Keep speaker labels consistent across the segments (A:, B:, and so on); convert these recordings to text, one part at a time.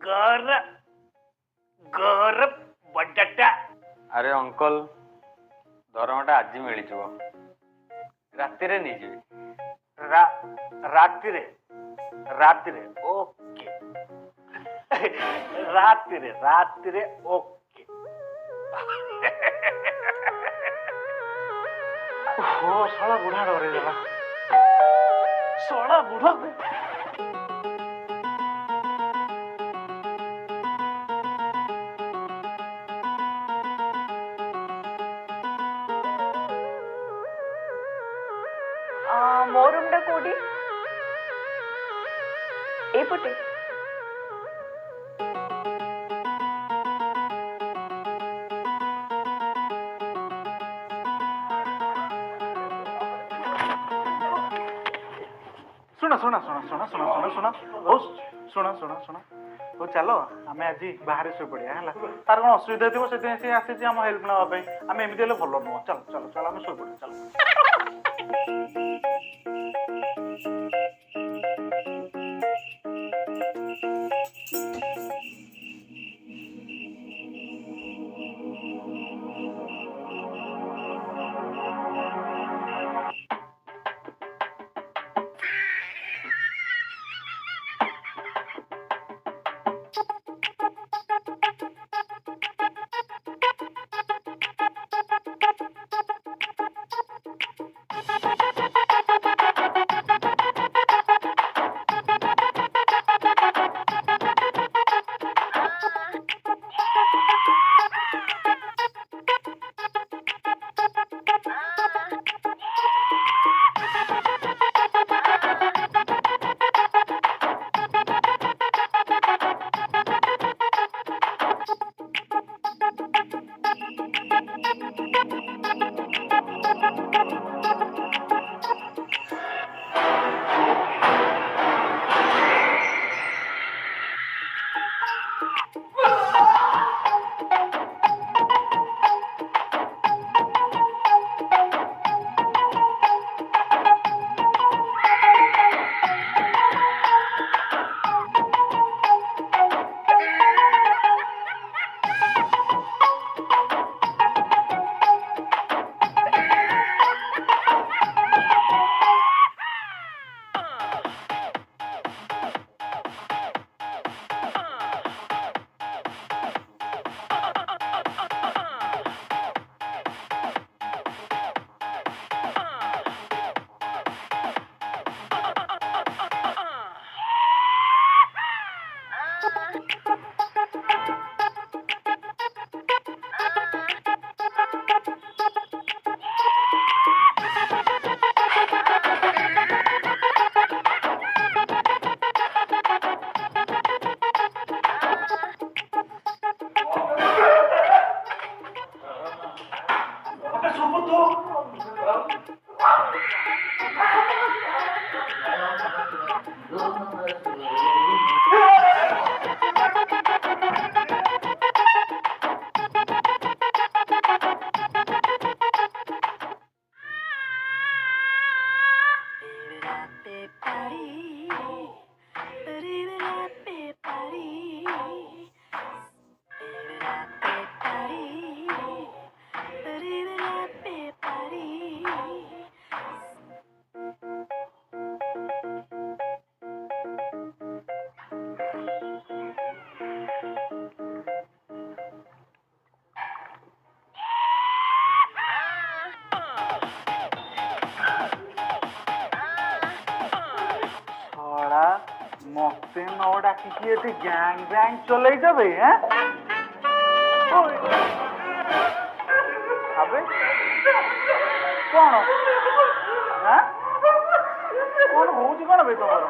A: गर गर बटाटा।
B: अरे अंकल दरमाटा आज मिल राति रे नहीं जी
A: रातिरे रातिरे ओके रातिरे रातिरे ओके। हो साला बुढ़ा डरे देला साला बुढ़ा।
C: मो रूम टा कोडी एपटे
A: सुना सुना सुना सुना सुना सुना सुना हो सुना सुना सुना हो चलो आम आज बाहर शो पड़िया है तार कौन असुविधा थी से आसी आम हेल्प नापी आम एमती भल नुह चलो चलो चलो आम शो पड़िया चलो। मते न डाकिए गैंग गैंग चल जाबे अबे कौन कौन होउची कौन बे तुमर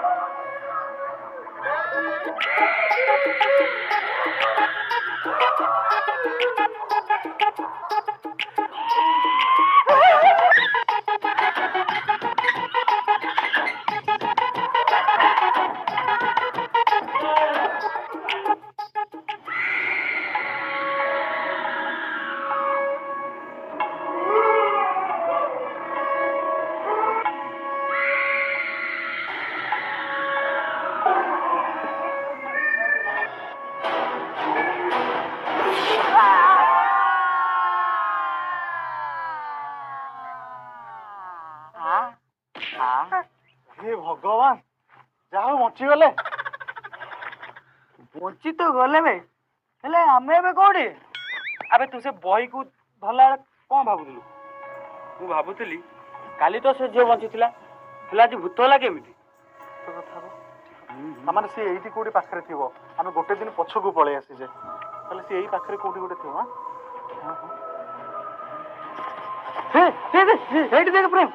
A: हे भगवान ଯାହା ହଉ ବଞ୍ଚିଗଲେ।
D: ବଞ୍ଚି ତ ଗଲେ ବେ, ହେଲେ ଆମେ ଏବେ କୋଉଠି? ଆବେ ତୁ ସେ ବହିକୁ ଧରିଲା ବେଳେ କଣ ଭାବୁଥିଲୁ? ମୁଁ ଭାବୁଥିଲି କାଲି ତ ସେ ଝିଅ ବଞ୍ଚିଥିଲା, ହେଲେ ଆଜି ଭୂତ ହେଲା କେମିତି?
A: ତାମାନେ ସିଏ ଏଇଠି କୋଉଠି ପାଖରେ ଥିବ। ଆମେ ଗୋଟେ ଦିନ ପଛକୁ ପଳେଇ ଆସିଛେ, ତାହେଲେ ସିଏ ଏଇ ପାଖରେ କୋଉଠି ଗୋଟେ ଥିବ।
D: ଏଇଠି ଦେଖ ପ୍ରେମ।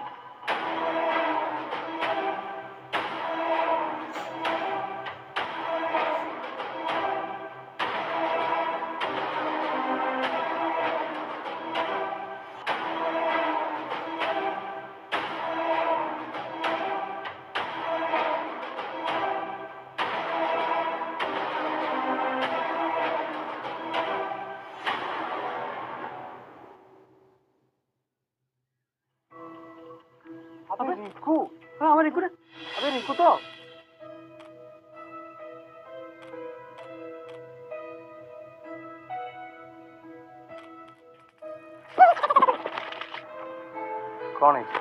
A: ଆବେ ରିଙ୍କୁ,
D: ହଁ ଆମ ରିଙ୍କୁ ରେ।
A: ଆବେ ରିଙ୍କୁ ତ
B: କଣ ହେଇଛି?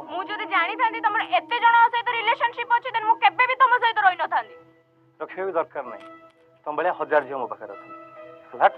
C: ମୁଁ ଯଦି ଜାଣିଥାନ୍ତି ତମର ଏତେ ଜଣଙ୍କ ସହିତ ରିଲେସନशिପ ଅଛି ଦେନ୍ ମୁଁ କେବେ ବି ତମ ସହିତ ରହିନଥାନ୍ତି।
B: ରଖିବା ବି ଦରକାର ନାହିଁ। ତମ ଭଳିଆ 1000 ଝିଅ ମୋ ପାଖରେ ଅଛନ୍ତି। ଭାଟ।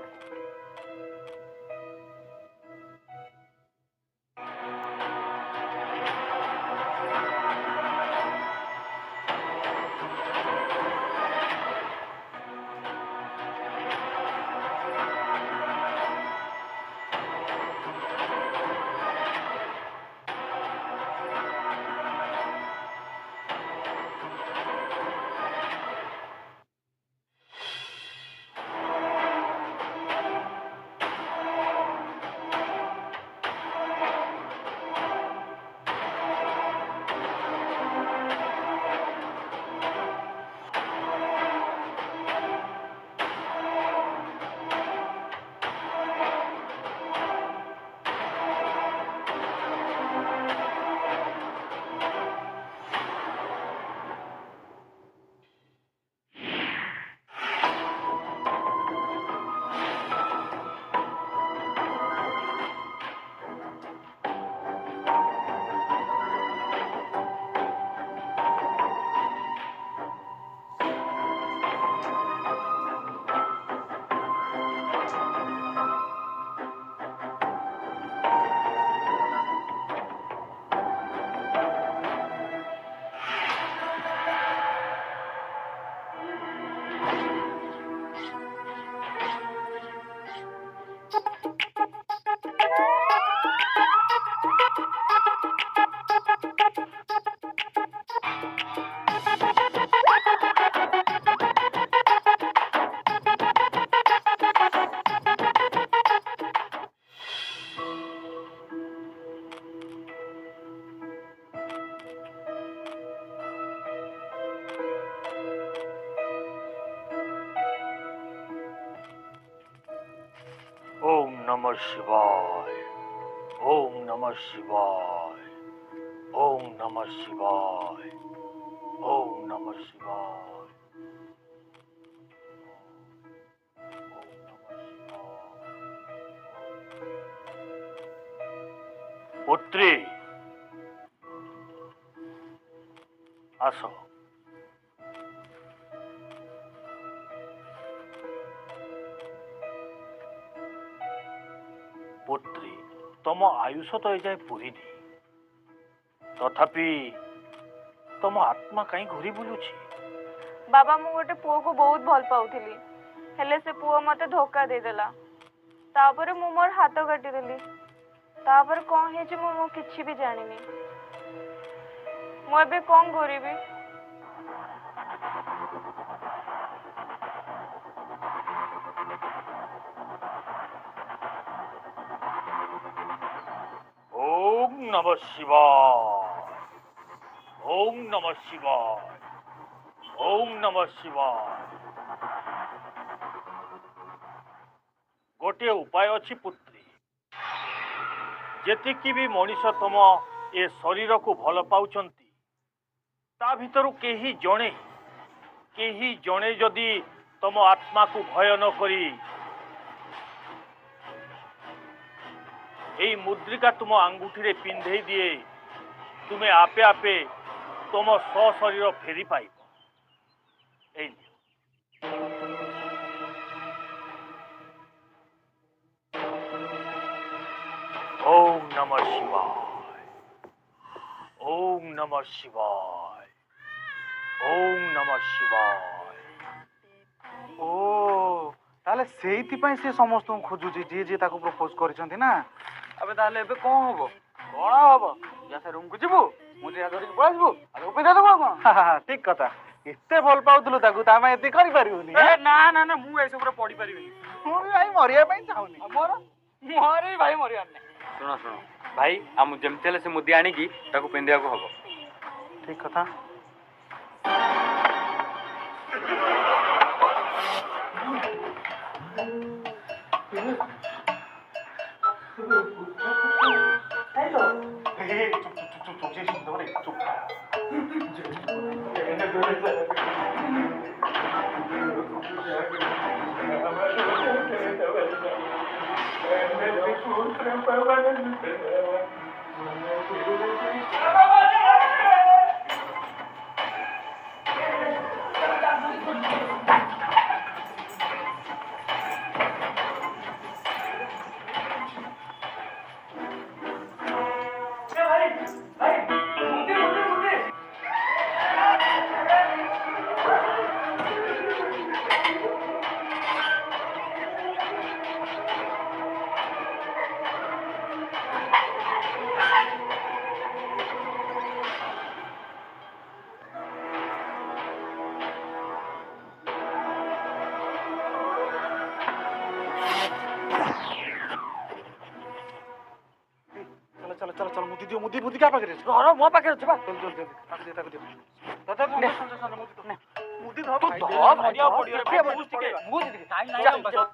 E: ओम नमः शिवाय। ओम नमः शिवाय। ओम नमः शिवाय। ओम नमः शिवाय। पुत्री आसो। पुत्री तम आयुष तो एजाए पूरीनी, तथापि तम आत्मा कहीं घूरी बुलुछि।
C: बाबा मु गोटे पुओ को बहुत भल पाउथिली, हेले से पुओ मते धोखा दे देला। तापरे मु मोर हाथ काटी देली। तापर कोन हे जे मु किछि भी जानिनी। मु एबे कोन करिवि?
E: ओम नमः शिवाय। ओम नमः शिवाय। ओम नमः शिवाय। गोटे उपाय अछि पुत्री, जेतिकी भी मनीष तम ए शरीर को भल पाउचंती ता भितरु केही जणे जदि तम आत्मा को भय न करी এই মুদ্রিকা তুম আঙ্গুঠিরে পিন্ধেই দিয়ে তুমি আপে আপে তোম স্বশরীর ফেরি পাইব। এই নিও। ওম নমঃ শিবায়, ওম নমঃ শিবায়, ওম নমঃ শিবায়।
A: ଓ ତାହେଲେ ସେଇଥିପାଇଁ ସେ ସମସ୍ତଙ୍କୁ ଖୋଜୁଛି ଯିଏ ଯିଏ ତାକୁ ପ୍ରପୋଜ କରିଛନ୍ତି ନା।
D: আবে তাহলে ଏବେ କଣ ହବ? କଣ ହବ? ଯା ସେ ରୁମକୁ ଯିବୁ, ମୁଁ ଯା ଧରିକି ପଳେଇ ଆସିବୁ, ଆଉ ଉପେକ୍ଷା ଦେବୁ ଆଉ କଣ?
A: ଠିକ କଥା। ଏତେ ଭଲ ପାଉଥିଲୁ ତାକୁ ତା ପାଇଁ ଏତେ କରିପାରିବୁନି।
D: ନା ନା ନା ମୁଁ ଏସବୁରେ ପଢିପାରିବିନି।
A: ମୁଁ ବି ଭାଇ ମରିବା ପାଇଁ ଚାହୁଁନି।
D: ମୋର ବି ଭାଇ ମରିବାର ନାହିଁ। ଶୁଣ ଶୁଣ ଭାଇ, ଆମକୁ ଯେମିତି ହେଲେ ସେ ମୁଦି ଆଣିକି ତାକୁ ପିନ୍ଧିବାକୁ ହବ।
A: ଠିକ କଥା। चलो चलो चलो मुदी दियो मुदी मुदी क्या पाखे
D: ରହ ମୋ ପାଖରେ ଅଛି ବା।
A: चल चल चल ताको दे ताको दे दादा तू मुदी धर
D: ତୁ ଧର ଧରିବାକୁ ପଡିବ ରେ ଭାଇ, ବୁଝ ଟିକେ ବୁଝ ଟିକେ ଟାଇମ୍ ନାହିଁ ଆମ ପାଖରେ।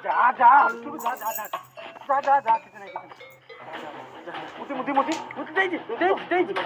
A: जा जा तू जा जा जा जा जा जा किसी नहीं मुदी मुदी मुदी मुदी दे दे दे